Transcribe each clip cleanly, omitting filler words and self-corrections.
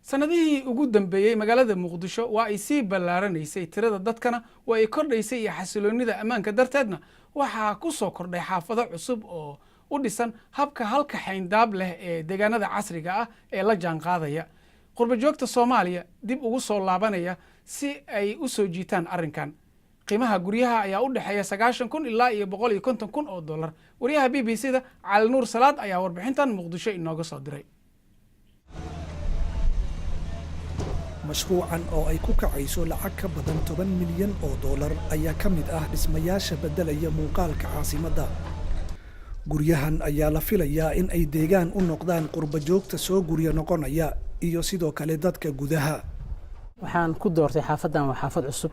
sanadihii ugu dambeeyay magaalada Muqdisho waa ay sii ballaaranaysay tirada dadkana waa ay kordhaysay iyo xasiloonida ammaanka darteedna waxaa ku soo kordhay xaafado cusub oo u dhisan habka halka xayndaab leh ee deegaanada casriga ah ee la jaan qaadaya qurba joogta Soomaaliya dib ugu soo laabanaya si ay u soo jiitaan arrinkan qiimaha guryaha ayaa u dhaxeeya 90,000 ilaa iyo 150,000 oo dollar wariyaha BBC-da Cali Nuur Salaad ayaa warbixintan Muqdisho inooga soo diray mashruucan oo ay ku kacayso lacag ka badan 10 milyan oo dollar ayaa ka mid ah dhismayaasha bedelaya muuqaalka caasimadda guryahan ayaa la filayaa in ay deegaan u noqdaan qurba joogta soo guryo noqonaya iyo sidoo kale dadka gudaha waxaan ku doortay xaafadan waa xaafad cusub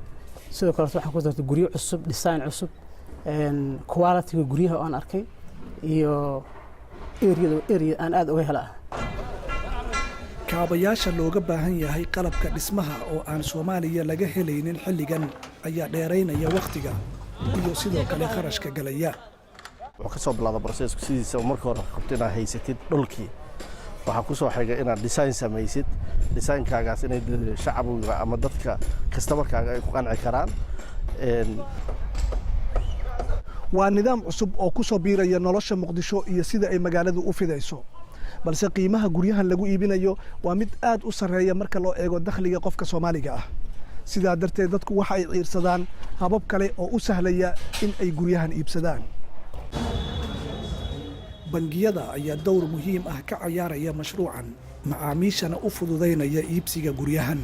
sidoo kale waxaan ku doortay guryo cusub design cusub quality guryaha aan arkay iyo area aan aad uga helaa kaabayaasha looga baahan yahay qalabka dhismaha oo aan Soomaaliya laga helaynin xilligan ayaa dheereynaya waqtiga iyo sidoo kale kharashka galaya waxa ka soo bilaada process-ku sidiisa marka hore qabtina haysatid dhulkii waxa ku soo xigay inaad design samaysid design-kaagaas inay shacabka ama dadka customer-kaaga ay ku qanci karaan waa nidaam cusub oo ku soo biiraya nolosha Muqdisho iyo sida ay magaaladu u fidayso balse qiimaha guryahan lagu iibinayo waa mid aad u sareeya marka loo eego dakhliga qofka Soomaaliga ah sidaa darteed dadku waxa ay ciirsadaan habab kale oo u sahlaya in ay guryahan iibsadaan bangiyada ayaa dowr muhiim ah ka ciyaaraya mashruucan macaamiishana u fududeynaya iibsiga guryahan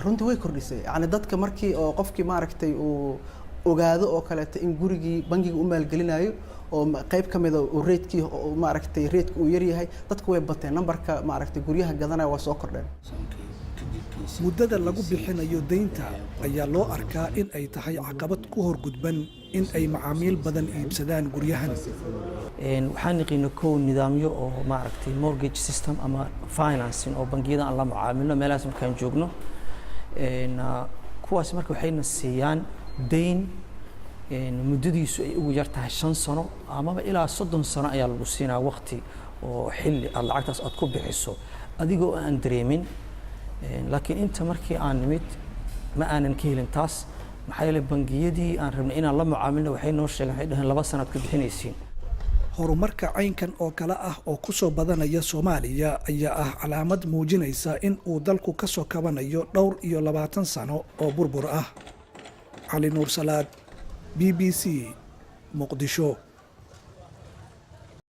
runtii way kordhisay yani dadka markii oo qofkii maaragtay uu ogaado oo kale in gurigii bangiga u maalgelinayo oo qayb kamid ah oo reedkii oo maaragtay reedku uu yar yahay dadku way bateen numberka maaragtay guryaha gadanaya waa soo kordheen muddada lagu bixinayo deynta ayaa loo arkaa in ay tahay caqabad ku horgudban in ay macaamiil badan iibsadaan guryahan waxaan naqino kow nidaamyo oo maaragtay mortgage system ama financing oo bangiyada aan la macaamilno meelahaas markaan joogno kuwaas marka waxayna siiyaan deyn muddadiisu ay ugu yar tahay 5 sano ama ilaa 30 sano ayaa lagu siinaa waqti oo xilli aad lacagtaas aad ku bixiso adigoo aan dareemin laakiin inta markii aan nimid ma aanan ka helin taas maxaa yeelay bangiyadii aan rabnay inaan la macaamilno waxay noo sheegeen waxay dhahaan 2 sano ku bixinaysiin horumarka caynkan oo kale ah oo ku soo badanaya Soomaaliya ayaa ah calaamad muujinaysa in uu dalku ka soo kabanayo dhowr iyo 20 sano oo burbur ah Cali Nuur Salaad BBC Muqdisho